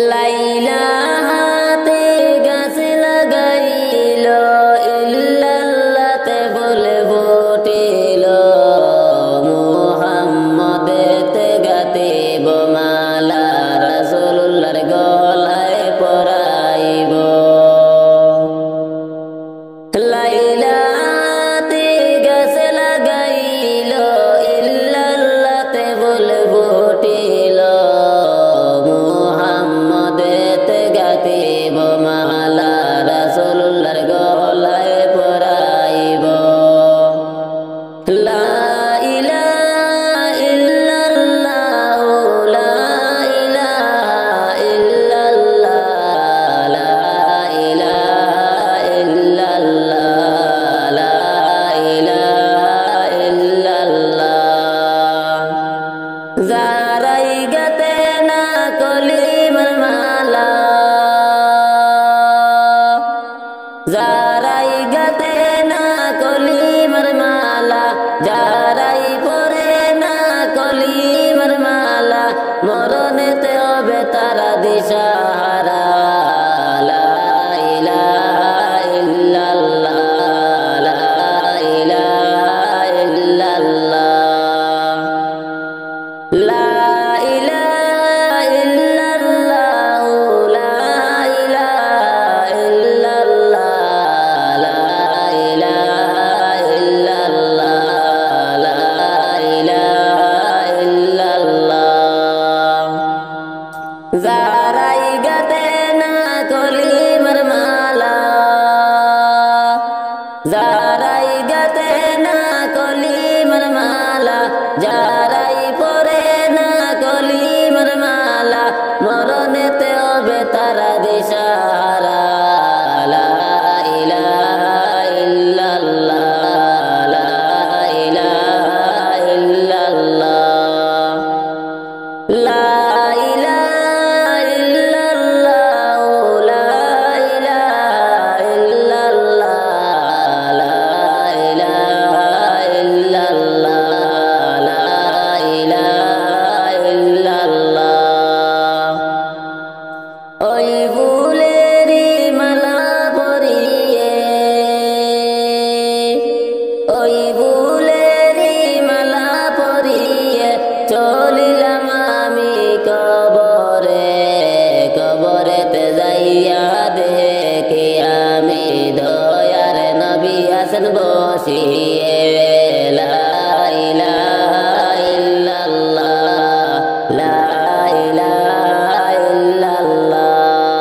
লাইলা হাতে গাছ লাগাইল ইল্লাল্লাহতে বলে বটিল মুহাম্মদেতে গাতিব মালা রাসূলুল্লাহর গলায় পরাইব লাইলা হাতে গাছ লাগাইল ইল্লাল্লাহতে বলে বটিল গাতিব মালা রাসূলুল্লাহর গলায় পরাইব লা ইলাহা ইল্লাল্লাহ লা ইলাহা ইল্লাল্লাহ লা ইলাহা ইল্লাল্লাহ লা ইলাহা ইল্লাল্লাহ যারাই গাতে না কলিমার মালা যারাই গাতে না কলিমার মালা যারাই পরে না কলিমার মালা মরণেতে হবে তারা দিশাহারা লা ইলাহা ইল্লাল্লাহ লা ইলাহা ইল্লাল্লাহ লা যারাই গাতে না কলিমার মালা যারাই গাতে না কলিমার মালা যারাই পরে না কলিমার মালা মরণেতে হবে তারা দিশাহারা লা ইলাহা ইল্লাল্লাহ লা ইলাহা ইল্লাল্লাহ লা ওই ফুলেরি মালা পরিয়ে ওই ফুলেরি মালা পরিয়ে চলিলাম আমি কবরে কবরেতে যাইয়া দেখি আমি দয়ার নবী আছেন বসিয়ে লা ইলাহা ইল্লাল্লাহ লা ইলাহা ইল্লাল্লাহ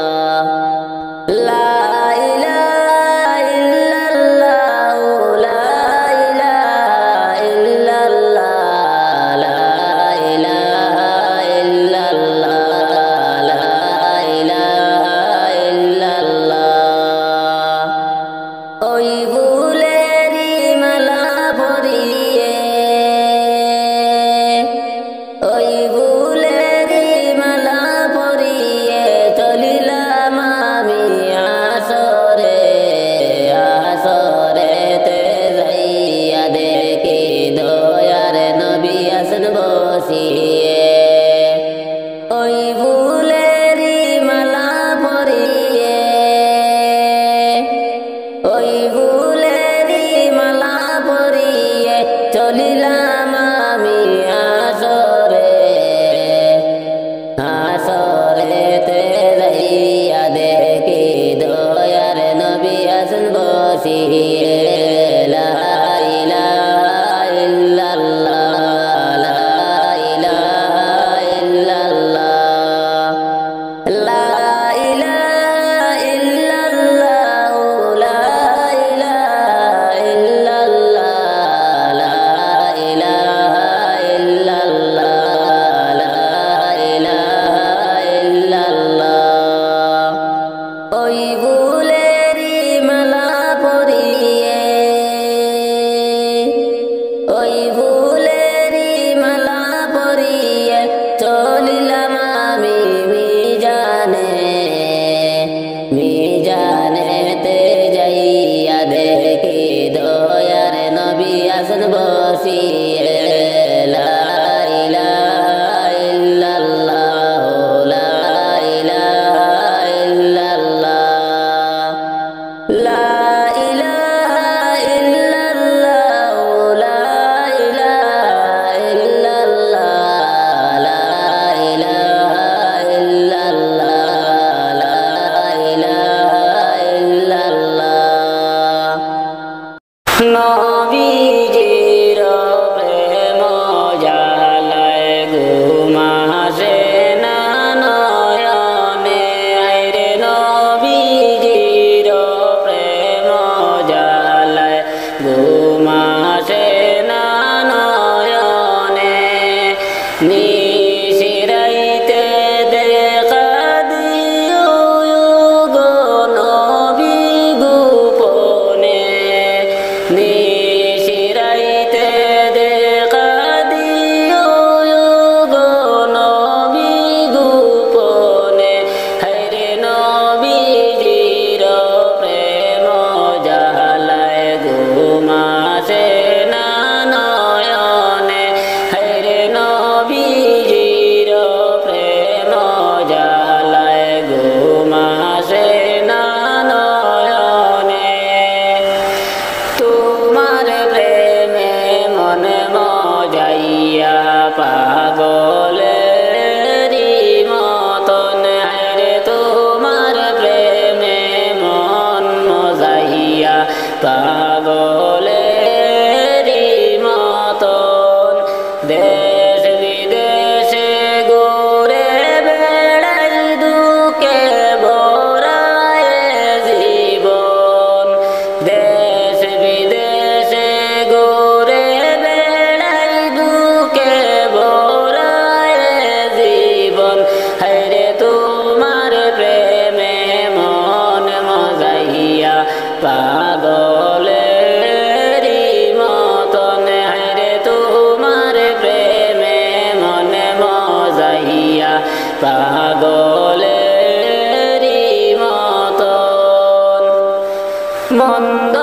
মন্দ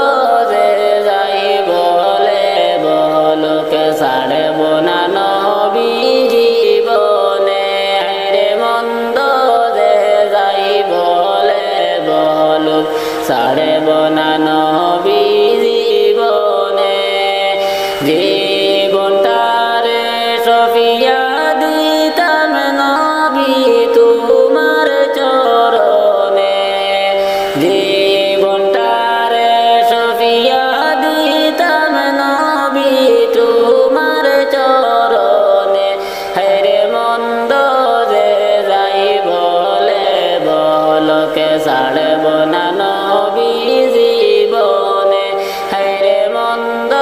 যে যাই বলে বলকে ছাড়ব না নবী জীবনে রে মন্দ যে যাই বলে বলুক ছাড়ব না নবী জীবনে জীবনটারে সফিয়া দিতাম নবী তোমার চরণে জীবনটারে সফিয়া দিতাম নবী তোমার চরণে হেরে মন্দ যে যাই বলে বলকে ছাড়ব না নবী জীবনে হেরে মন্দ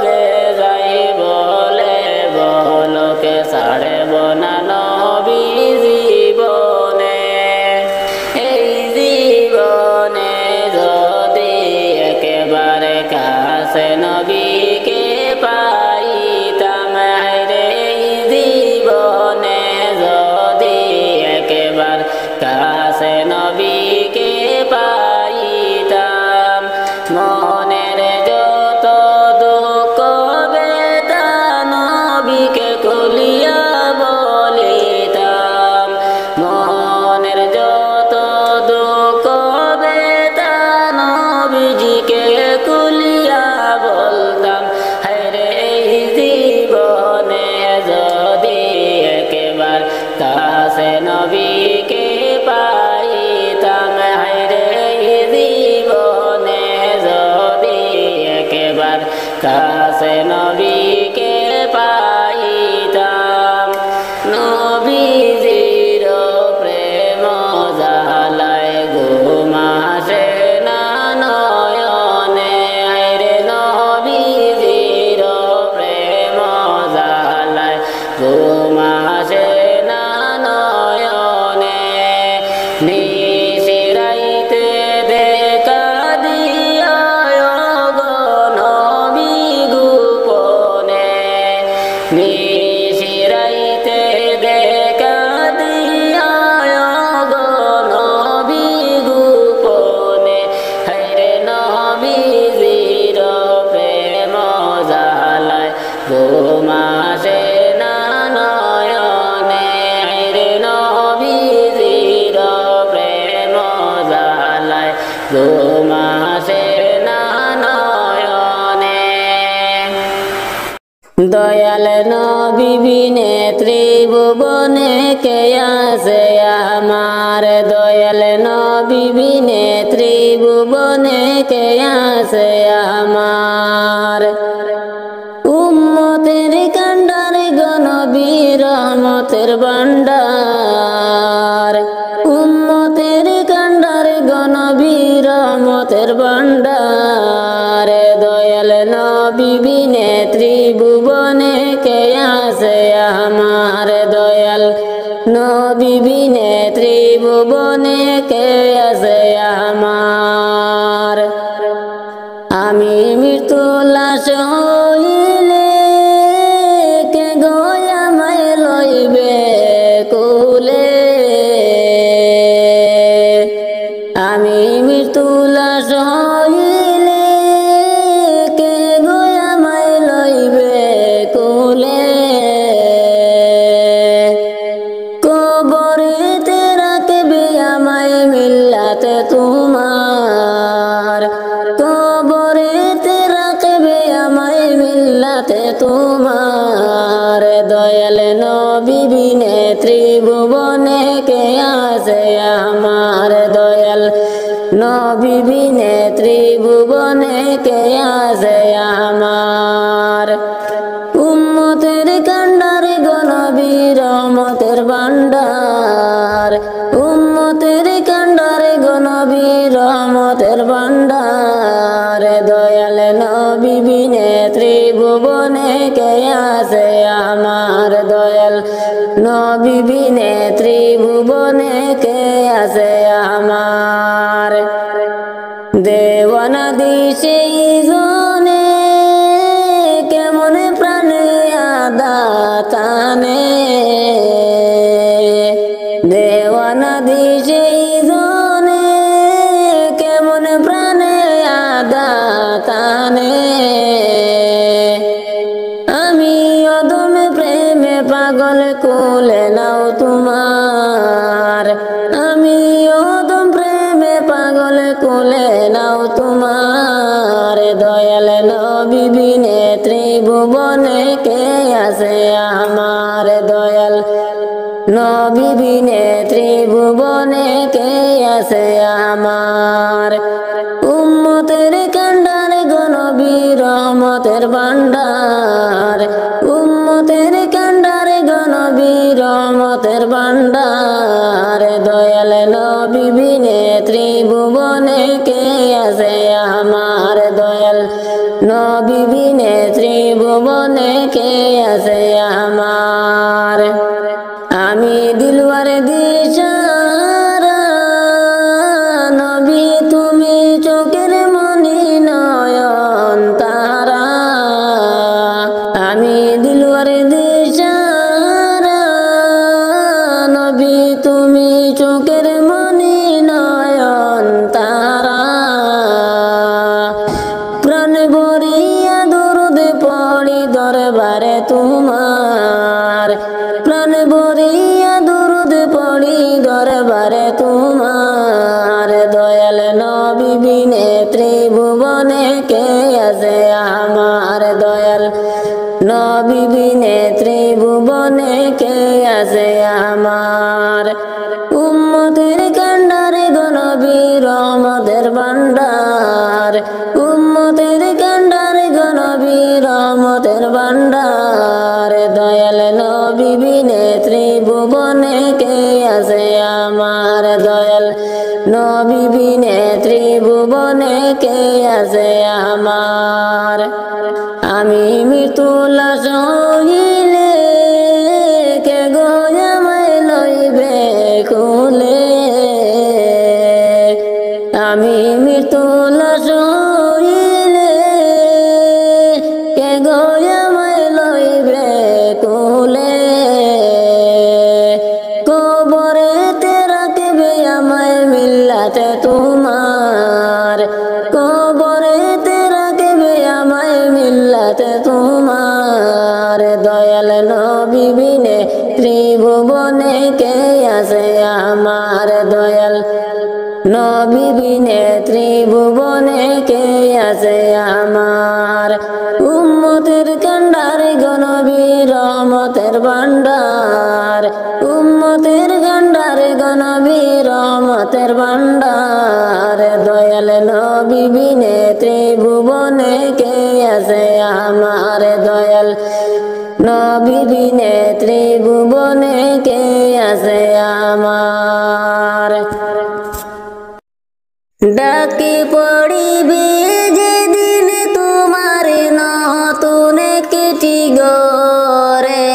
যে যাই বলে বলকে ছাড়ব না নবী জীবনে এই জীবনে যদি একেবারে কাছে নবীকে পাইতাম রে জীবনে যদি একেবারে কাছে নবীকে পাইতাম মনের যত দুঃখ বেদনা নবীকে খুলিয়া বলিতাম মনের যত দুঃখ বেদনা নবীজিকে খুলিয়া বলতাম হেরে এই জীবনে যদি একবার কাছে নবীকে পাইতাম হেরে এই জীবনে যদি একবার কাছে নবীকে পাইতাম নবীজির প্রেম জালায় ঘুমাসে না নয়নে রে নবীজির প্রেম জালায় ঘুমাসে না নয়নে নিশিরাইতে দেখা দিয়া গো নবী গোপনে নিশিরাইতে দেখা দিয়া গো নবী গোপনে হেরে নবীজির প্রেম জালায় ঘুমাসে না নয়নে রে নবীজির প্রেম জালায় ঘুমাসে না নয়নে দয়াল নবী বিনে ত্রিভুবনে কে আছে আমার দয়াল নবী বিনে ত্রিভুবনে কে আছে আমার উম্মতের কান্ডার গনবী রহমতের ভান্ডার উম্মতের কান্ডার গনবী রহমতের ভান্ডার দয়াল নবী বিনে ত্রিভুবনে কে আছে আমার দয়াল নবী বিনে ত্রিভুবনে কে আছে আমার আমি মৃত্যু লাশ হইলে কে গয়ামায় লইবে কুলে আমি মৃত্যু লাশ হইলে কে গয়ামায় লইবে কুলে কবরেতে রাখবে আমায় মিল্লাতে তোমার কবরেতে রাখবে আমায় মিল্লাতে তোমার দয়াল নবী বিনে ত্রিভুবনে কে আছে আমার দয়াল নবী বিনে ত্রিভুবনে কে আছে আমার উম্মতের কান্ডার গনবী রহমতের ভান্ডার উম্মতের কান্ডার গনবী রহমতের ভান্ডার দয়াল নবী বিনে ত্রিভুবনে কে আছে আমার দয়াল নবী বিনে ত্রিভুবনে কে আছে আমার দেওয়ানা দিশে জনে কেমন প্রাণে আদাতানে দেওয়ানা দিশে জনে কেমন প্রাণে তোমার আমি ওদম প্রেমে পাগল কোলে নাও তোমার দয়াল নবী বিনে ত্রিভুবনে কে আছে আমার দয়াল নবী বিনে ত্রিভুবনে কে আছে আমার উম্মতের কান্ডার গো নবী রহমতের ভান্ডার উম্মতের কান্ডার গো নবী রহমতের ভান্ডার দয়াল নবী বিনে ত্রিভুবনে কে আছে আমার দয়াল নবী বিনে ত্রিভুবনে কে আছে আমার আমি দিলওয়ার দিশারা নবী তুমি চোখের মনি নয়ন তারা আমি দিলওয়ার দিশারা নবী তুমি চোখের মনি নয়ন তারা প্রাণ ভরিয়া দরুদ পড়ি দরবারে তোমার প্রাণ ভরিয়া দরুদ পড়ি দরবারে তোমার দয়াল নবী বিনে ত্রিভুবনে কে আছে আমার দয়াল নবী বিনে ত্রিভুবনে কে আছে আমার উম্মতের কান্ডারে গো নবী রহমতের ভান্ডার উম্মতের কান্ডারে গো নবী রহমতের ভান্ডার দয়াল নবী বিনে ত্রিভুবনে কে আছে আমার দয়াল নবী বিনে ত্রিভুবনে কে আছে আমার আমি মৃত্যু লাশ হইলে কে গো আমায় লইবে কোলে আমি মৃত্যু লাশ হইলে কে গো আমায় লইবে কোলে কবরেতে রাখবে আমায় মিল্লাতে তোমার কবরেতে রাখবে আমায় মিল্লাতে তোমার দয়াল নবী বিনে ত্রিভুবনে কে আছে আমার দয়াল নবী বিনে ত্রিভুবনে কে আছে আমার উম্মতের কান্ডারে গো নবী রহমতের ভান্ডার উম্মতের কান্ডারে গো নবী রহমতের ভান্ডার দয়াল নবী বিনে ত্রিভুবনে কে আছে আমার দয়াল নবী বিনে ত্রিভুবনে কে আছে আমার ডাকি পড়িবে যেদিন তোমার নতুন একটি গরে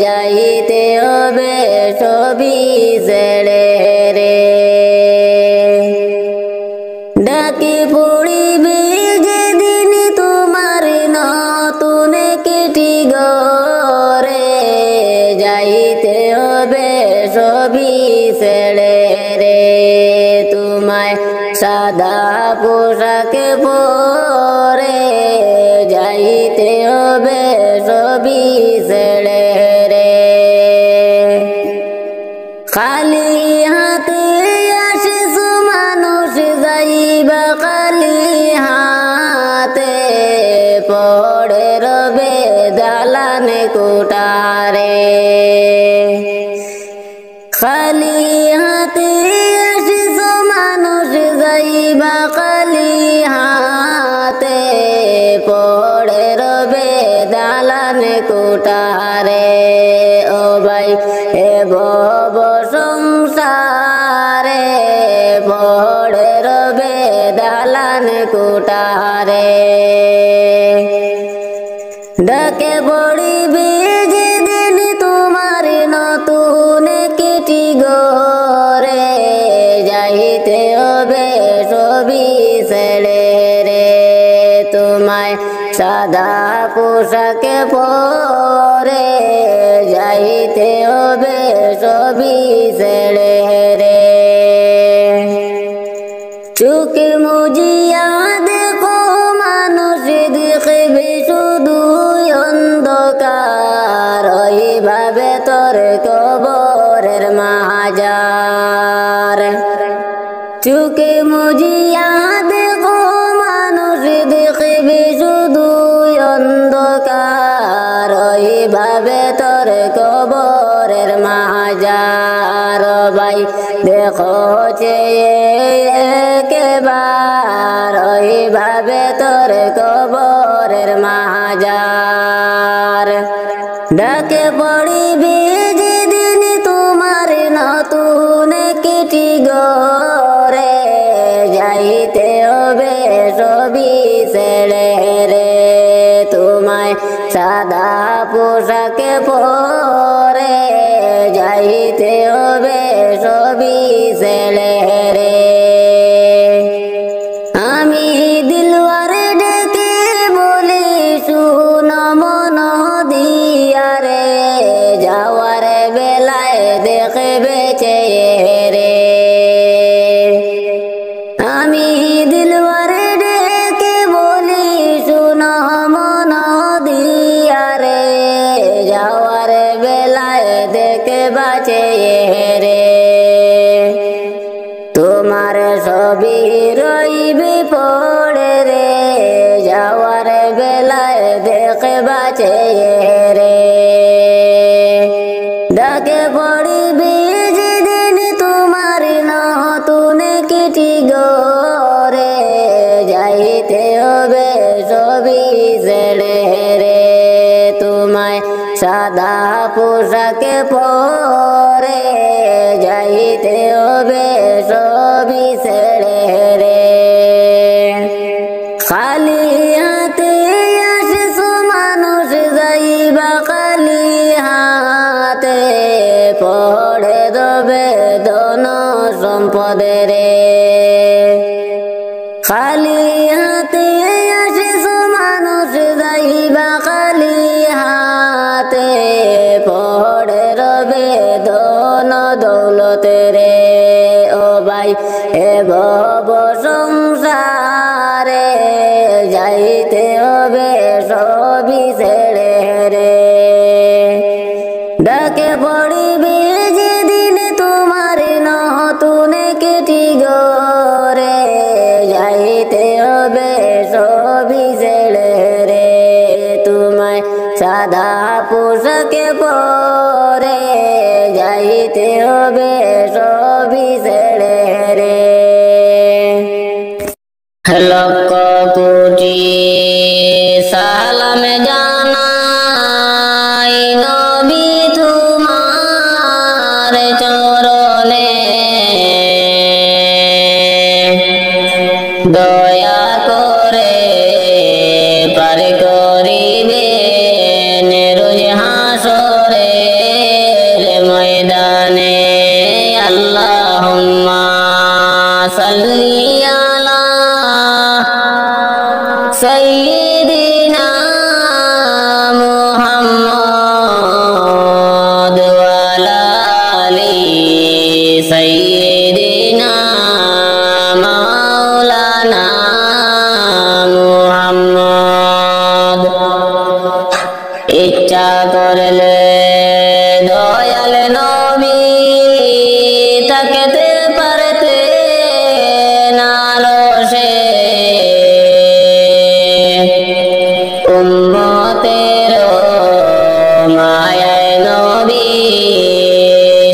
যাইতে হবে সবই ছেড়ে রে ডাকি পড়িবে যেদিন তোমার নতুন একটি গরে যাইতে হবে সবই ছেড়ে রে তোমায় সাদা পোশাকে পরে যাইতে হবে সবই ছেড়ে রে খালি হাতে আসিস মানুষ যাইবা খালি হাতে পড়ে রবে দালানে কোটারে খালি হাতে আসিস মানুষ যাইবা খালি হাতে পড়ে রবে দালানে কোটারে ও ভাই এ ভব সংসারে পড়ে রবে দালানে কোটারে ডাকে পড়িবে যেদিন তোমার নতুন একটি গরে যাইতে হবে সবই ছেড়ে রে তোমায় সাদা পোশাকে পরে যাইতে হবে সবই ছেড়ে রে চোখ মুজিয়া দেখো মানুষ দেখবে শুধু অন্ধকার ওইভাবে তোর কবর চোখে মুজিয়া দেখো মানুষ দেখবে শুধু অন্ধকার, ওইভাবে তোর কবরের মাজার ভাই দেখো একবার, ওইভাবে তোর কবরের মাজার। ডাকে পড়িবে যেদিন তোমার নতুন কিটি গরে, যাইতে হবে সবই ছেড়ে রে, তোমায় সাদা পোশাকে পরে, যাইতে হবে সবই ছেড়ে রে। আমি দিলওয়ারে ডেকে বলি শুন মন দিয়া রে, যাওয়ার বেলায় দেখবে চেয়ে রে। আমি দিলওয়ারে ডেকে বলি শুন মন দিয়া রে, যাওয়ার বেলায় দেখবা চেয়ে রে। তোমার সবই রইবে পড়ে রে, যাওয়ার বেলায় দেখবা চেয়ে রে। ডাকে পড়িবে যেদিন তোমার নতুন কিটি গরে, যাইতে হবে সবই ছেড়ে রে, তোমায় সাদা পোশাকে পরে, যাইতে হবে সবই ছেড়ে রে। খালি হাতে আসছো মানুষ যাইবা খালি হাতে, পড়ে দেবে ধন সম্পদে রে। খালি হাতে আসছো মানুষ যাইবা খালি হাতে, পড়ে রবে ধন দৌলতে রে। ও ভাই এ ভব সংসারে, যাইতে হবে সবই ছেড়ে রে। ডাকে পড়িবে যেদিন তোমার নতুন কিটি গরে, যাইতে হবে সবই ছেড়ে রে, তোমায় সাদা পোশাকে পরে, যাইতে হবে সবই ছেড়ে রে। লক্ষ কোটি সালাম জানাই নবী তোমার চরণে, দয়া করে পার করিবেন রোজ হাসরের ময়দানে। আল্লাহুম্মা সাল্লি আলা সাইয়্যিদিনা মুহাম্মদ ওয়া আলা আলি সাইয়্যিদিনা মাওলানা মুহাম্মদ। ইচ্ছা করলে দয়াল নবী তাকাতে পারতে না রোশে, উম্মতের মায়ায় নবী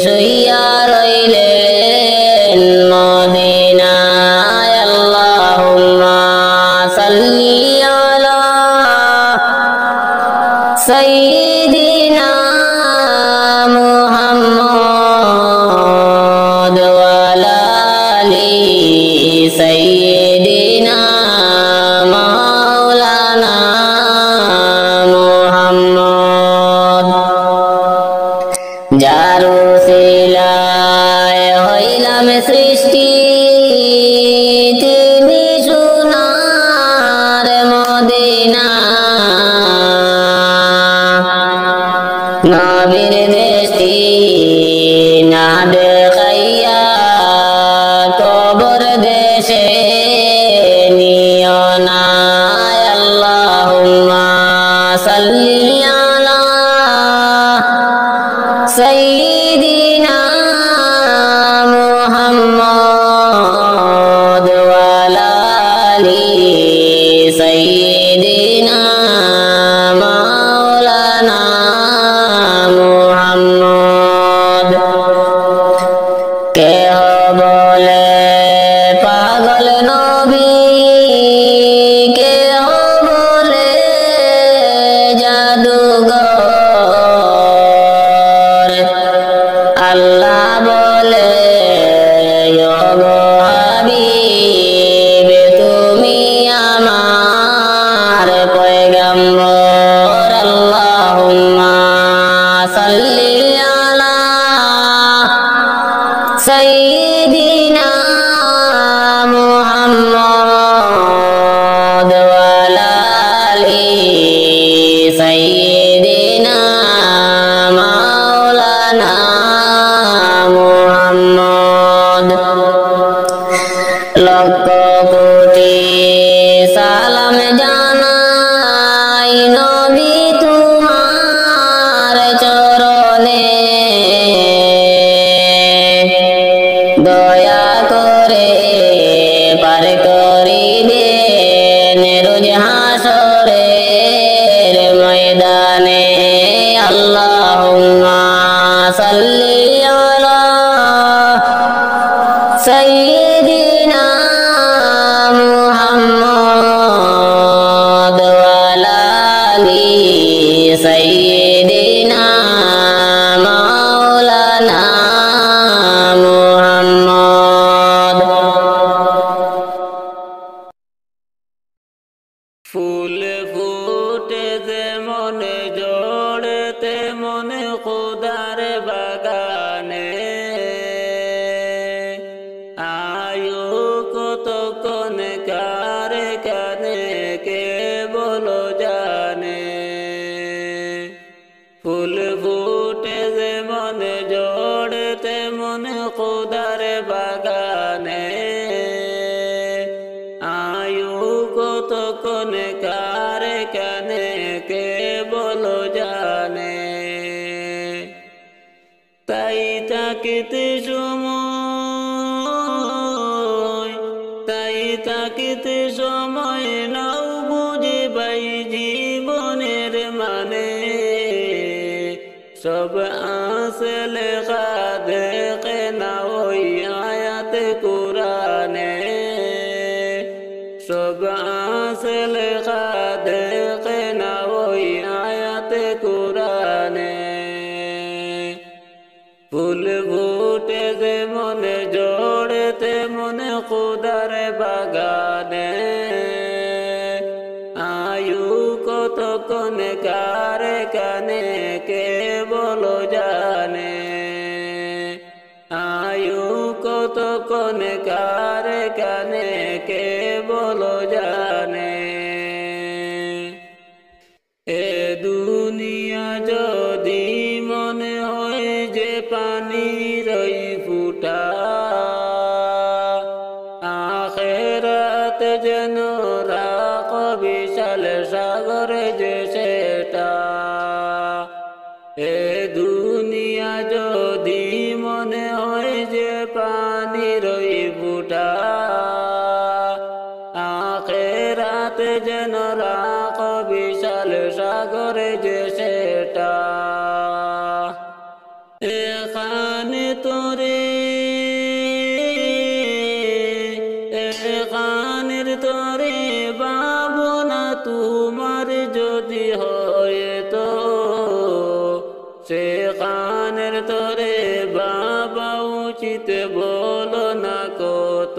শুইয়া রইলেন মদিনায়। আল্লাহুম্মা সাল্লি আলা সাইয়্যিদিনা মুহাম্মদ ওয়া আলা আলি সাইয়্যিদিনা মাওলানা মুহাম্মদ। যার উসিলায় হইলাম সৃষ্টি, তিনি সোনার মদিনা। নবীর দৃষ্টি না দেখাইয়া কবর দেশে নিও না। আল্লাহুম্মা সাল্লি আলা সাইয়্যিদিনা মুহাম্মদ سيدنا محمد وعلى آل سيدنا مولانا محمد লক্ষ কোটি সালাম জানাই নবী তোমার চরণে দয়া করে পার করিবেন রোজ হাসরের ময়দানে আল্লাহুম্মা সাল্লি আলা সাইয়্যিদিনা মুহাম্মদ ওয়া আলা আলি সাইয়্যিদিনা মাওলানা মুহাম্মদ ফুল ফুটে যেমন জড়তে মনে খোদার বাগানে আয়ু কতক্ষণ কারে কানে কে বলো জানে ফুল ফুটে যেমন জড়তে মনে খোদার বাগানে আয়ু কতক্ষণ কারে কানে কে বলো জানে তাই তাকিতে তাকিতে সময় নাও বুঝে পাই জীবনের মানে সব আসে লেখা দেখে না ওই আয়াতে কুরআনে সব আসে লেখা দেখে না ওই আয়াতে কুরআনে ফুল ফুটে যে মনে জড়তে মনে খোদার বাগানে আয়ু কতক্ষণ কারে কানে কে বলো জানে আয়ু কতক্ষণ কারে কানে কে বলো জানে এ দুনিয়া যদি মনে হয় যে পানির ওই ফুটা আখিরাত যেন রাখ বিশাল সাগর যে সেটা এ দুনিয়া যদি মনে হয় যে পানির ওই ফুটা আখিরাত যেন রাখ বিশাল সাগর যে সেটা এখানে তোরে এখানের তোরে ভাবনা তোমার যদি হয় তো সেখানের তোরে বাবা উচিত বলো না কত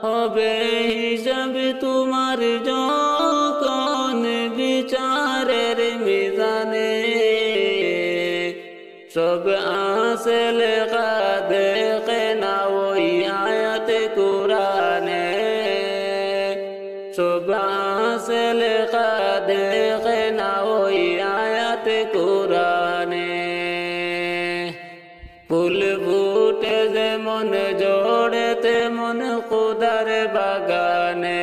হবে হিসাব তোমার যখন বিচারের মিজানে সব আসে লেখা দেখে না ওই আয়াতে কুরআনে সব আসে লেখা দেখে না ওই আয়াতে কুরআনে ফুল ফুটে যেমন জড়তে মন খোদার বাগানে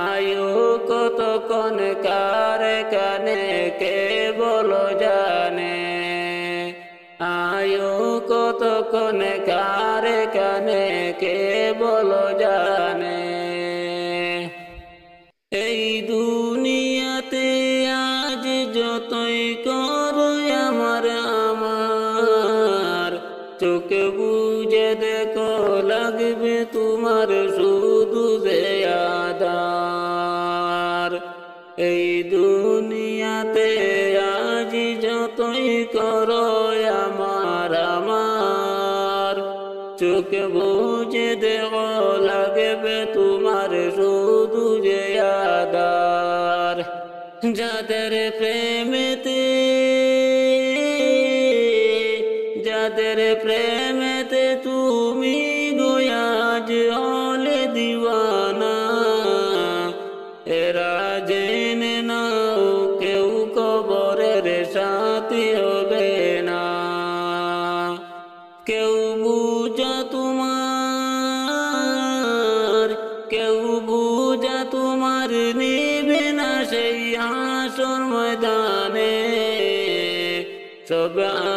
আয়ু কতক্ষণ কারে কানে কে বলো জানে আয়ু কতক্ষণ কারে কানে কে বলো জানে এই দুনিয়াতে আজ যতই করো আমার চোখ বুঝে দেখো লাগবে তোমার শুধু যে আদার এই দুনিয়াতে আজ যতই করো আমার চোখ বুঝে দেখো লাগবে তোমার শুধু যে আদার যাদের প্রেমেতে তুমি গোয়াজ হলে দিওয়ানা, এরা জেনে নাও কেউ কবরের সাথী হবে না। কেউ বুঝা তোমার নিবে না সেই হাসর ময়দানে। সব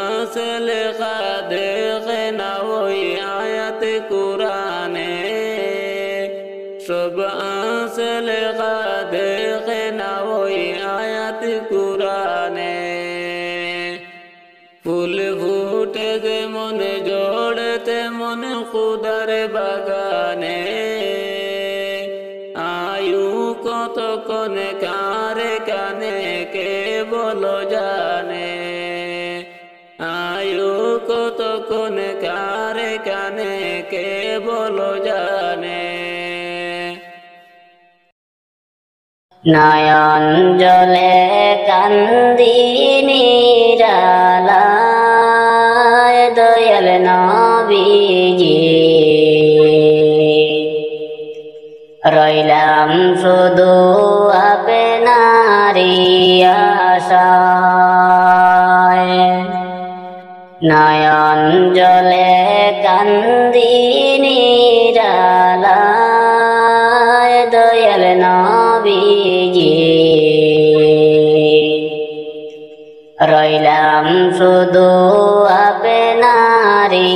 আছে লেখা দেখে না ওই আয়াত কুরআনে, সব আছে লেখা দেখে না ওই আয়াত কুরআনে। ফুল ফুটে যেমন জড়ে তেমন খুদার বাগানে, আয়ু কতক্ষণ কারে কানে কে বলো জানে, আয়ু কতক্ষণ কারে কানে কে বলো জানে। নয়ন জলে কান্দি নিরালায় দয়াল নবীজি, রইলাম শুধু আপনারি আশায়। নয়ন জলে কান্দি নিরালায় দয়াল নবীজি, রইলাম শুধু আপনারি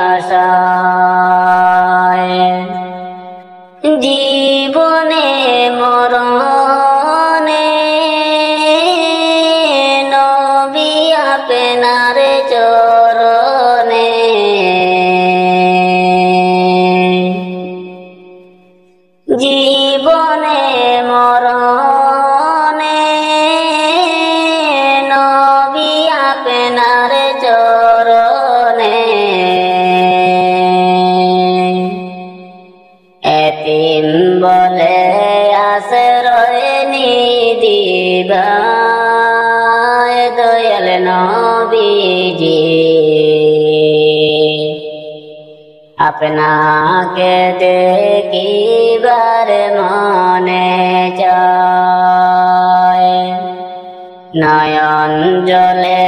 আশায়। জীবনে মরণে নবী আপনার চরণে, জীবনে মরণে নবী আপনার চরণে। এতিম বলে আশ্রয় নিদিবায় দয়াল নবীজি, আপনাকে দেখিবার মনে চায়। নয়ন জলে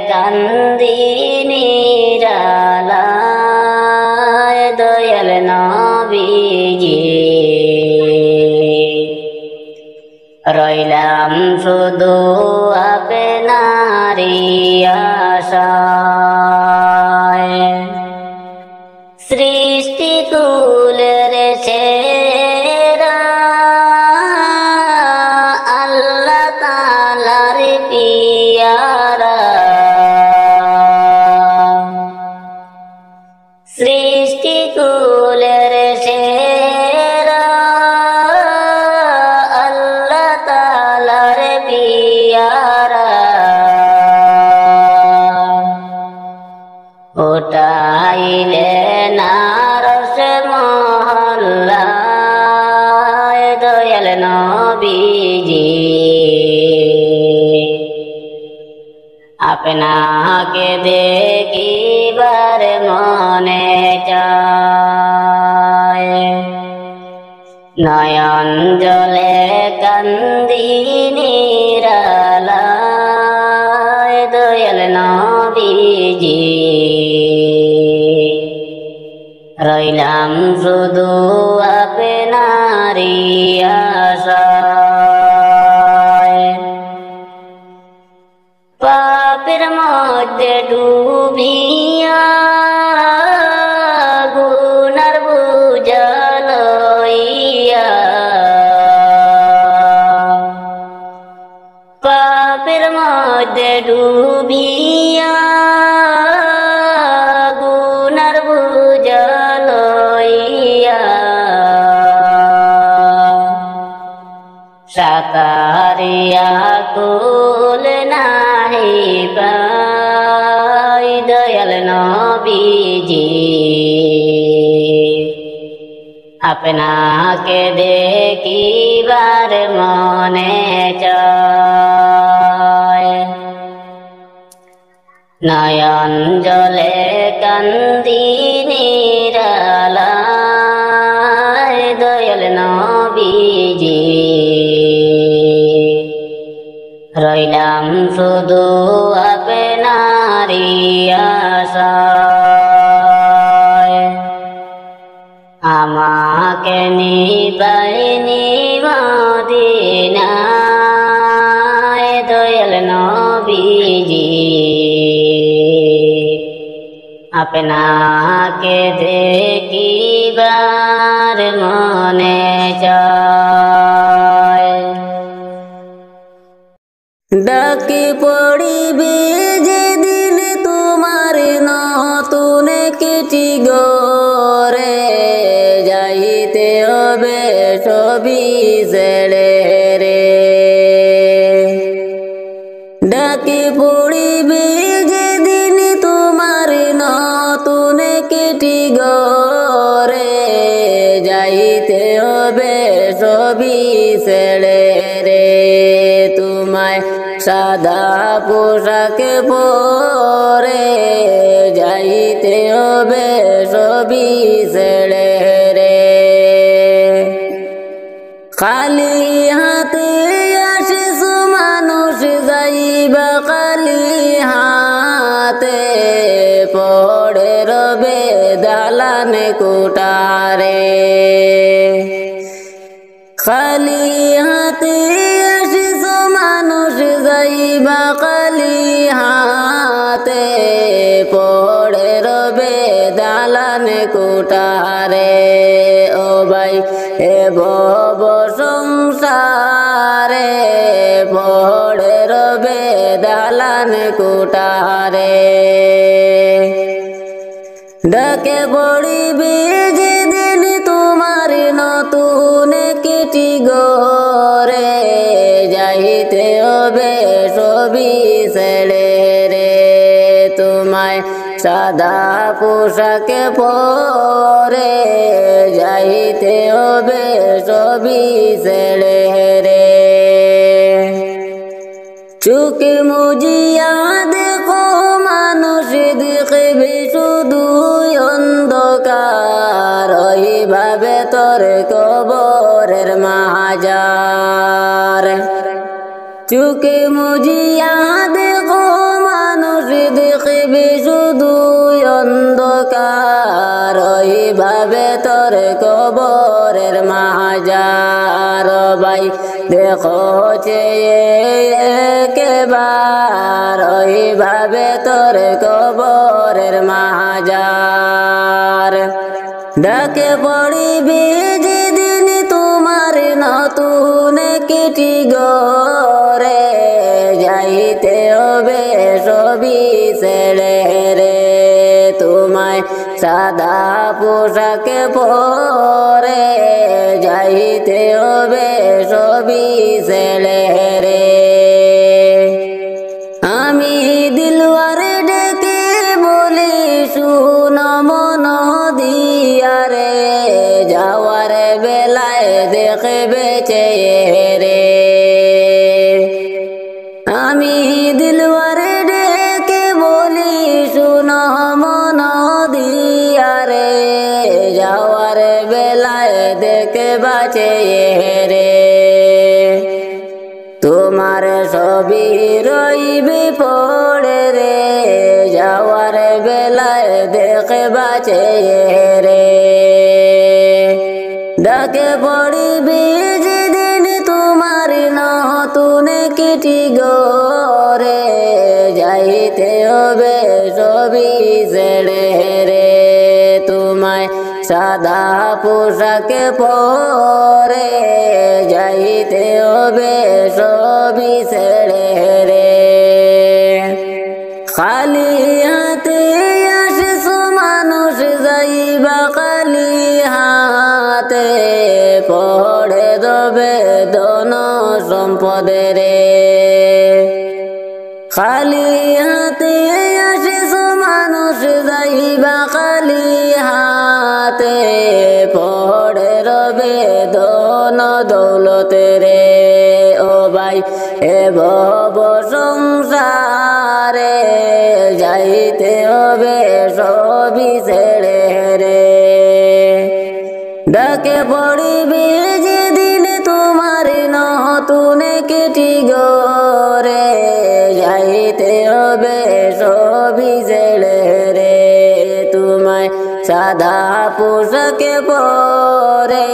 কান্দি নিরালায় দয়াল নবীজি, রইলাম শুধু আপনারি আশায়। সৃষ্টি কুলের সেরা আল্লাহ তাআলার পিয়ারা, সৃষ্টি কুলের সেরা আল্লাহ তাআলার পিয়ারা। উঠাইলে নারস মহল্লায় দয়াল নবীজি, আপনাকে দেখিবার মনে চায়। নয়ন জলে কান্দি নিরালায় দয়াল নবীজি, রইলাম শুধু আপনারি আশায়। পাপের মধ্যে ডুবিয়া গুনার বোঝা লইয়া, পাপের মধ্যে ডুবিয়া গুনার বোঝা লইয়া, সাকারিয়া কুল নাহি পাই দয়াল নবীজি, আপনাকে দেখিবার মনে চায় নয়ন জলে কান্দি নিরালায় দয়াল নবীজি রইলাম শুধু আপনারি আশায় আমাকে নিবাইনি মদিনায় দয়াল নবীজি আপনাকে দেখিবার মনে চায় ডাকি পড়িবে যেদিন তোমার নতুন কেটি গরে যাইতে হবে সবই ছেড়ে রে ডাকি পড়িবে যেদিন তোমার নতুন কেটি গরে যাইতে হবে সবই ছেড়ে রে তোমায় সাদা পোশাকে পরে যাইতে হবে সবই ছেড়ে রে খালি হাতে আসিস মানুষ যাইবা খালি হাতে পড়ে রবে দালান কোটারে খালি হাতে আসিস মানুষ যাইবা খালি হাতে পড়ে রবে দালান কোটারে ও ভাই এ ভব সংসারে পড়ে রবে দালান কোটারে ডাকে পড়িবে যেদিন তোমার নতুন কেটি গরে যাইতে হবে সবই ছেড়ে রে তোমায় সাদা পোশাকে পরে যাইতে হবে সবই ছেড়ে রে চোখে মুজিয়া দেখো মানুষ দেখবে শুধু অন্ধকার ওইভাবে তোর কবরের মাজার চোখে মুজিয়া দেখো মানুষ দেখবে শুধু অন্ধকার ওইভাবে তোর কবরের মাজার ভাই দেখো একবার ওইভাবে তোর কবরের মাজার ডাকে পড়িবে যেদিন তোমার নতুন কেটি গরে যাইতে হবে সবই ছেড়ে রে তোমায় সাদা পোশাকে পরে যাইতে হবে সবই ছেড়ে রে আমি দিলওয়ারে ডেকে বলি শুন মন দিয়ারে যাওয়ার বেলায় দেখবে চেয়ে আমি দিলওয়ারে ডেকে বলি শুন মন দিয়ারে যাওয়ার বেলায় দেখে বাঁচে রে তোমার সবই রইবে পড়ে রে যাওয়ার বেলায় দেখে বাঁচে রে ডাকে পড়িবে যেদিন তোমার নতুন কেটি গরে যাইতে হবে সবই ছেড়ে রে তোমায় সাদা পোশাকে পরে যাইতে হবে সবই ছেড়ে রে খালি হাতে আসিস মানুষ যাইবা খালি হাতে পড়ে দেবে ধন সম্পদে রে খালি হাতে আসিস মানুষ যাইবা খালি হাতে হাতে পড়ে রবে ধন দৌলতে রে ও ভাই এ ভব সংসারে যাইতে হবে সবই ছেড়ে রে ডাকে পড়িবি যেদিন তোমার নতুন কেটি গরে যাইতে হবে সবই ছেড়ে রে তোমায় সাদা পোশাকে পরে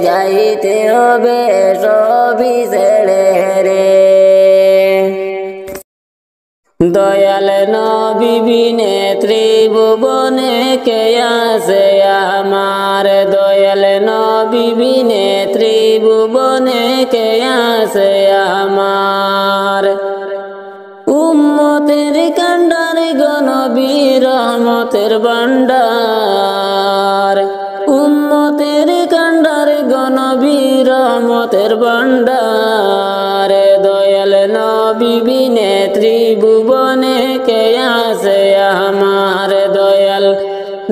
যাইতে হবে সবই ছেড়ে রে দয়াল নবী বিনে ত্রিভুবনে কে আছে আমার দয়াল নবী বিনে ত্রিভুবনে কে আছে আমার উম্মতের কান্ডার গনবী রহমতের ভান্ডার উম্মতের কান্ডার গনবী রহমতের ভান্ডার দয়াল নবী বিনে ত্রিভুবনে কে আছে আমার দয়াল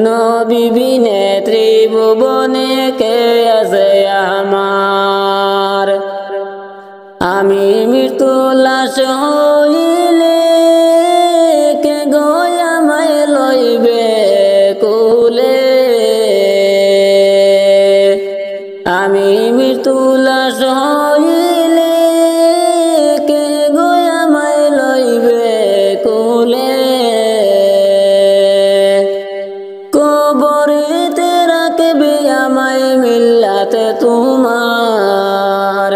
নবী বিনে ত্রিভুবনে কে আছে আমার আমি মৃত্যু লাশ হইলে কে গয়ামায় লইবে কুলে আমি মৃত্যু লাশ হইলে কে গয়ামায় লইবে কুলে কবরেতে রাখবে আমায় মিল্লাতে তোমার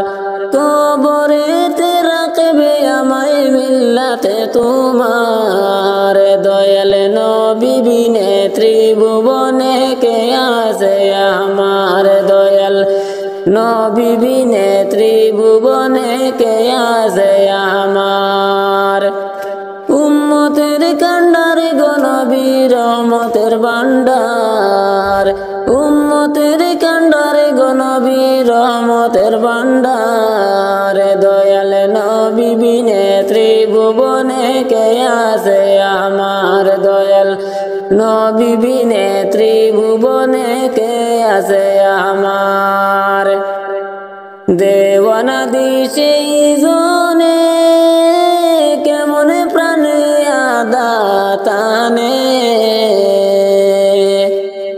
কবরেতে রাখবে আমায় মিল্লাতে তোমার দয়াল নবী বিনে ত্রিভুবনে কে আছে আমার দয়াল নবী বিনে ত্রিভুবনে কে আছে আমার উম্মতের কান্ডার গনবী রহমতের ভান্ডার উম্মতের কান্ডার গনবী রহমতের ভান্ডার দয়াল নবী বিনে ত্রিভুবনে কে আছে আমার দয়াল নবী বিনে ত্রিভুবনে কে আছে আমার দেওয়ানা দিশে জনে কেমন প্রাণে আদাতানে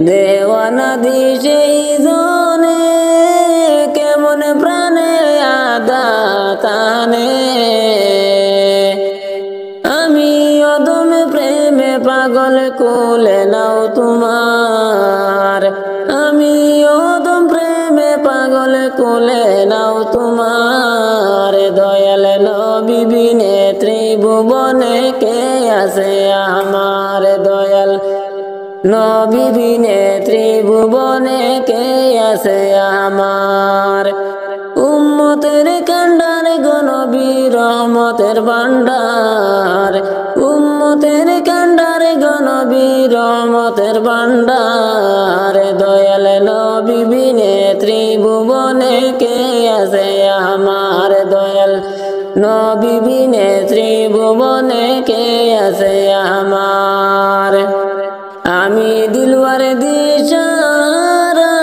দেওয়ানা দিশে জনে কেমন প্রাণে আদাতানে আমি অদম প্রেমে পাগল কোলে নাও তোমার আমি অদম প্রেমে পাগল কোলে নাও তোমার দয়াল নবী বিনে ত্রিভুবনে কে আছে আমার দয়াল নবী বিনে ত্রিভুবনে কে আছে আমার উম্মতের কান্ডার গনবী রহমতের ভান্ডার উম্মতের কান্ডার গনবী রহমতের ভান্ডার দয়াল নবী বিনে ত্রিভুবনে কে আছে আমার দয়াল নবী বিনে ত্রিভুবনে কে আছে আমার আমি দিলওয়ার দিশারা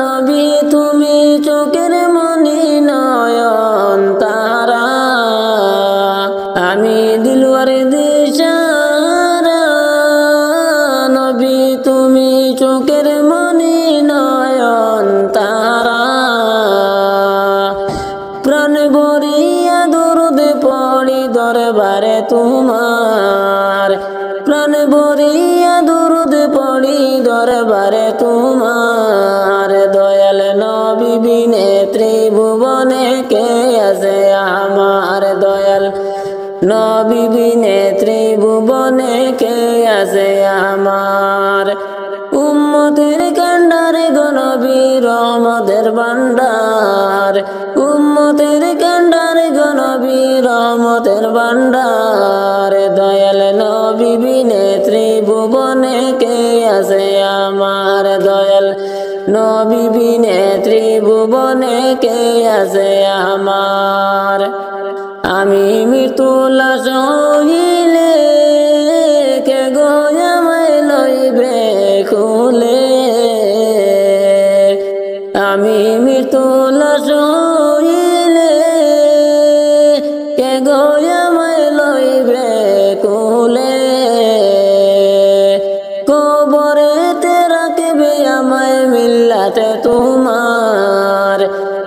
নবী তুমি চোখের মনি নয়ন তারা আমি দিলওয়ার দিশারা নবী তুমি চোখের মনি নয়ন তারা প্রাণ ভরিয়া দরুদ পড়ি দরবারে তোমার প্রাণ ভরিয়া দরুদ পড়ি দরবারে তোমার দয়াল নবী বিনে ত্রিভুবনে কে আছে আমার দয়াল নবী বিনে ত্রিভুবনে কে আছে আমার উম্মতের কান্ডার গনবী রহমতের ভান্ডার উম্মতের কান্ডার গনবী রহমতের ভান্ডার দয়াল নবী বিনে ত্রিভুবনে কে আছে আমার দয়াল নবী বিনে ত্রিভুবনে কে আছে আমার আমি মৃত্যু লাশ হইলে কে গয়ামায় লইবে মিল্লাতে তোমার,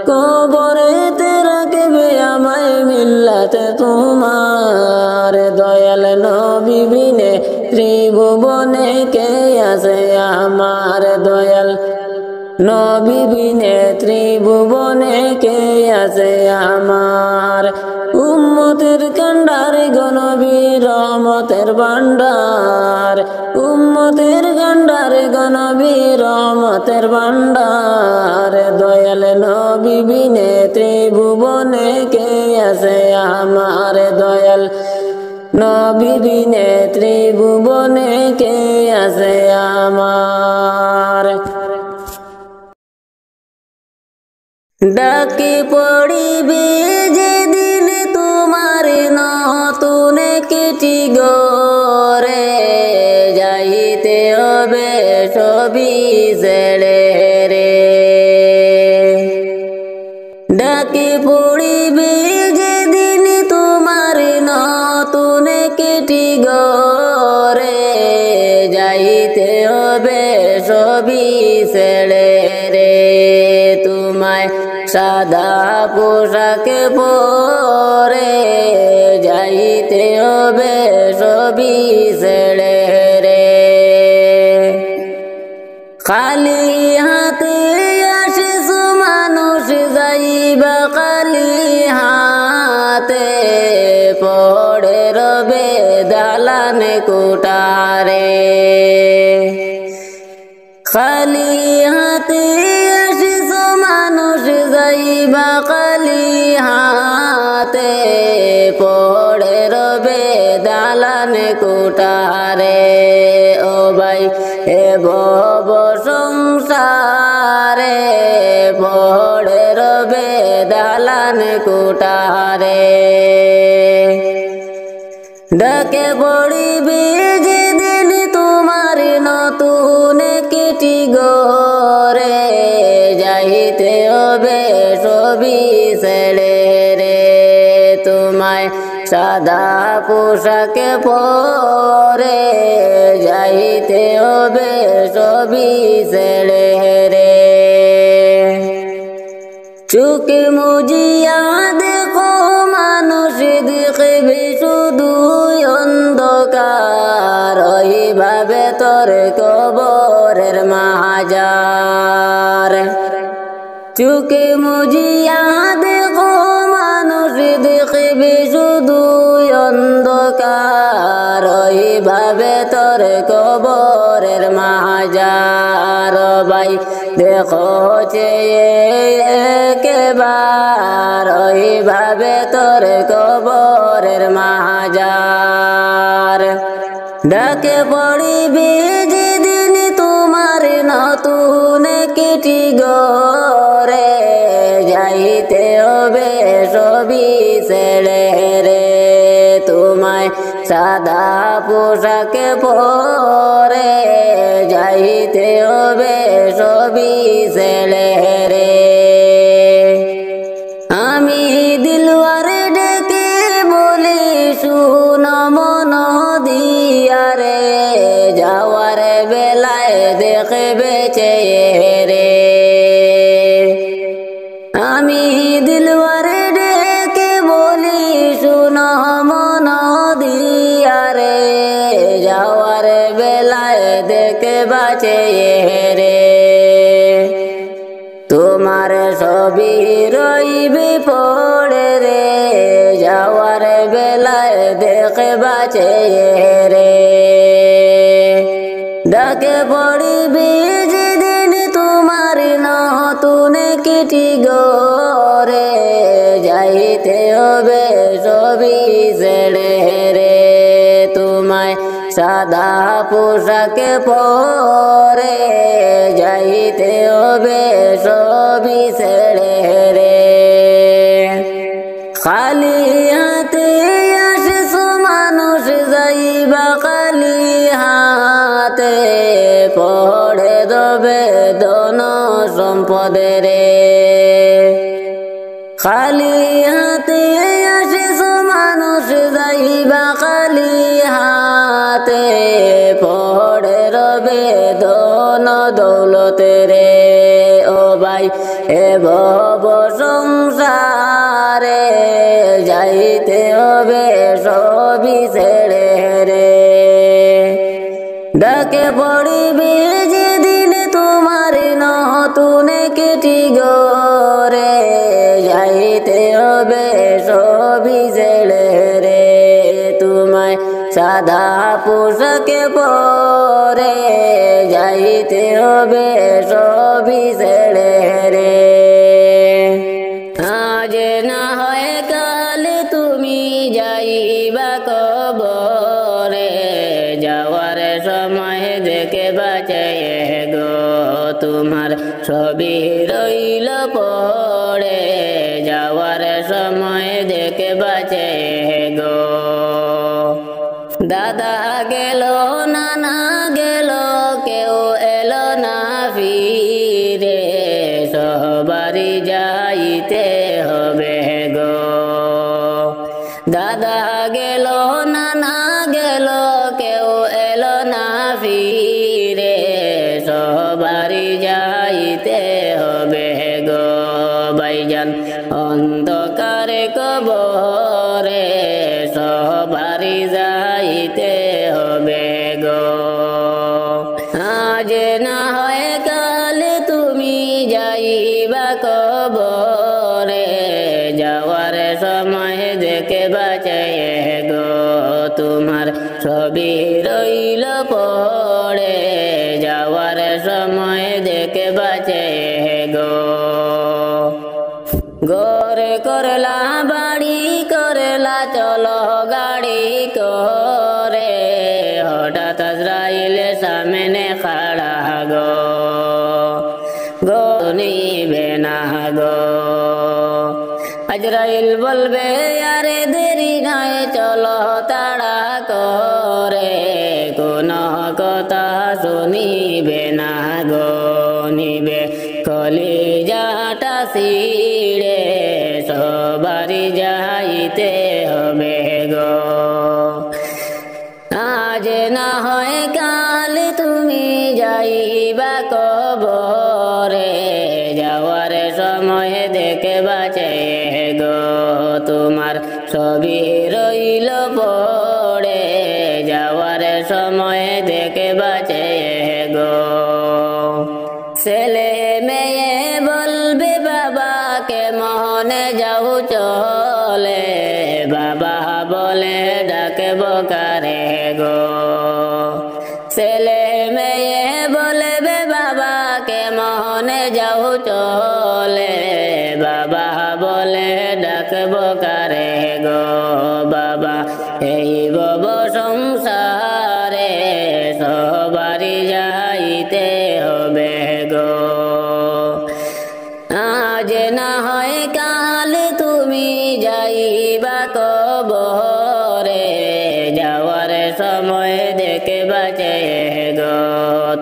কবরেতে রাখবে আমায় মিল্লাতে তোমার। দয়াল নবী বিনে ত্রিভুবনে কে আছে আমার, দয়াল নবী বিনে ত্রিভুবনে কে আছে আমার। উম্মতের কান্ডার গনবী রহমতের ভান্ডার, উম্মতের কান্ডার গনবী রহমতের ভান্ডার। দয়াল নবী বিনে ত্রিভুবনে কে আছে আমার, দয়াল নবী বিনে ত্রিভুবনে কে আছে আমার। ডাকে পড়িবে যেদিন তোমার নতুন কেটি গরে, যাইতে হবে সবই ছেড়ে রে। ডাকে পড়িবে যেদিন তোমার নতুন কেটি গরে, যাইতে হবে সবই ছেড়ে রে। তোমায় সাদা পোশাক পরে, যাইতে হবে সবই ছেড়ে রে। খালি হাতে আসিস মানুষ, যাইবা খালি হাতে, পড়ে রবে দালান কোটারে। খালি হাতে আসিস মানুষ, যাইবা খালি হাতে, পড়ে রবে দালান কোটারে। ও ভাই এ ভব সংসারে, পড়ে রবে দালান কোটারে। ডাকে পড়িবে যেদিন তোমার নতুন কেটি গরে, যাইতে হবে সবই ছেড়ে রে। তোমায় সাদা পোশাক পরে, যাইতে হবে সবই ছেড়ে রে। চোখে মুজিয়া দেখো মানুষ, দেখবে শুধু অন্ধকার, ওইভাবে তোর কবরের মাজার। চোখে মুজিয়া দেখো মানুষ, দেখবে শুধু অন্ধকার, ওইভাবে তোর কবরের মাজার। ভাই দেখো একবার, ওইভাবে তোর কবরের মাজার। ডাকে পড়িবে যেদিন তোমার নতুন কেটি গরে, যাইতে হবে সবই ছেড়ে রে। তোমায় সাদা পোশাক পরে, যাইতে হবে সবই ছেড়ে রে। আমি দিলওয়ার ডেকে বলি শুন মন দিয়া রে, যাওয়ার বেলায় দেখবে চেয়ে রে। আমি দিলওয়ার ডেকে বলি শুন মন দিয়া রে, যাওয়ার বেলায় দেখবা চেয়ে রে। তোমার সবই রইবে পড়ে রে, যাওয়ার বেলায় দেখবা চেয়ে রে। ডাকে পড়িবে যেদিন তোমার নতুন কেটি গরে, যাইতে হবে সবই ছেড়ে রে। তোমায় সাদা পোশাক পরে, যাইতে হবে সবই ছেড়ে রে। খালি হাতে আসিস মানুষ, যাইবা খালি হাতে, পড়ে দেবে ধন সম্পদে রে। খালি হাতে আসিস মানুষ, যাইবা খালি হাতে, পড়ে রবে ধন দৌলতে রে। ও ভাই এ ভব সংসারে যাইতে হবে সবই ছেড়ে রে ডাকে পড়িবে যেদিন তোমার নতুন কেটি গরে যাইতে হবে সবই ছেড়ে রে তোমায় সাদা পোশাকে পরে যাইতে হবে সবই ছেড়ে রে আজ না হয় কাল তুমি যাইবা কবরে যাওয়ার সময় দেখে বাঁচে গো তোমার সবই রইল পড়ে যাওয়ার সময় দেখে বাঁচে গো দাদা গেল নানা গেল কেউ এলো না ফিরে সবারই যাইতে হবে গো দাদা গেল নানা গেল কেউ এলো না ফিরে সবারই যাইতে হবে গো ভাইজান অন্ধকারে কবরে সবারই যাইতে হবে গো আজ না হয় কাল তুমি যাইবা কবরে যাওয়ার সময় দেখে বাঁচে গো তোমার সবই রইল পড়ে যাওয়ার সময় দেখে বাঁচে গো ঘরে করলা বাড়ি করলা চলো গাড়ি করে হঠাৎ আজরাইল সামনে খাড়া গো নিবে না গো আজরাইল বলবে আরে দেরি নাই চলো তাড়া করে কোন কথা শুনিবে না গো নিবে কলিজাটা ছিড়ে সবারই যাইতে হবে গো আজ না হয় কাল তুমি যাইবা কবরে যাওয়ার সময় দেখে বাঁচে গো তোমার সবই রইল পড়ে যাওয়ার সময় দেখে বাঁচে গো ছেলে মেয়ে বলবে বাবাকে মনে যাও চলে বাবা বলে ডাকব কারে গো ছেলে মেয়ে বলবে বাবাকে মনে যাও চলে বাবা বলে ডাকব কারে গো বাবা এই বব সংসারে সবারই যাইতে হবে গো আজ না হয় কাল তুমি যাইবা কবরে যাওয়ার সময় দেখে বাঁচে গো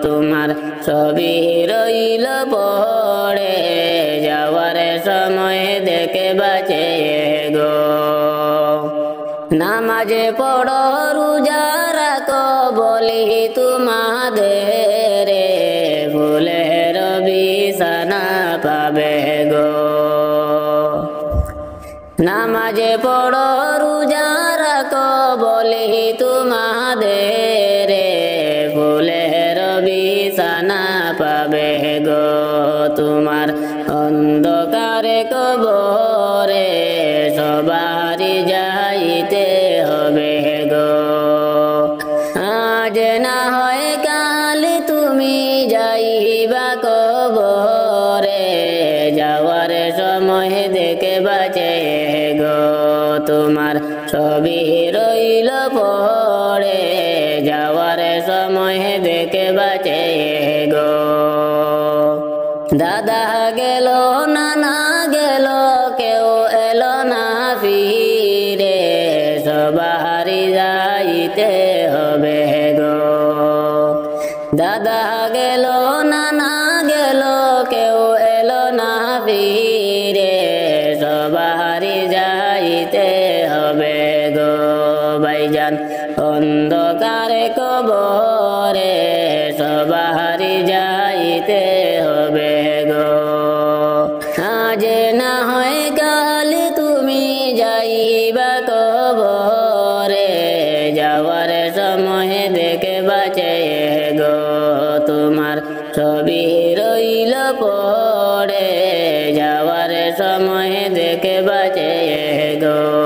তোমার সবই রইল পড়ে যাওয়ার সময় দেখে বাঁচে গো নামাজে পড়ো রোজা রাখো বলি তোমাদের ফুলের বিছানা পাবে গো নামাজে পড়ো রোজা রাখো বলি তোমাদের ফুলের বিছানা পাবে গো তোমার অন্ধকারে কবরে সবারই যাইতে হবে গো আজ না হয় কাল তুমি যাইবা কবরে যাওয়ার সময় দেখে বাঁচে গো তোমার সবই রইল পড়ে যাওয়ার সময় দেখে বাঁচে গো দাদা গেল নানা গেল কেউ এলো না ফিরে সবারই যাইতে হবে গো দাদা গেল নানা গেল কেউ এলো না ফিরে সবারই যাইতে হবে গো ভাইজান অন্ধকারে কবরে সবারই যাইতে হবে গো। কবরে যাওয়ার সময় দেখে বাঁচে গো তোমার ছবি রইল পড়ে যাওয়ার সময় দেখে বাঁচে গো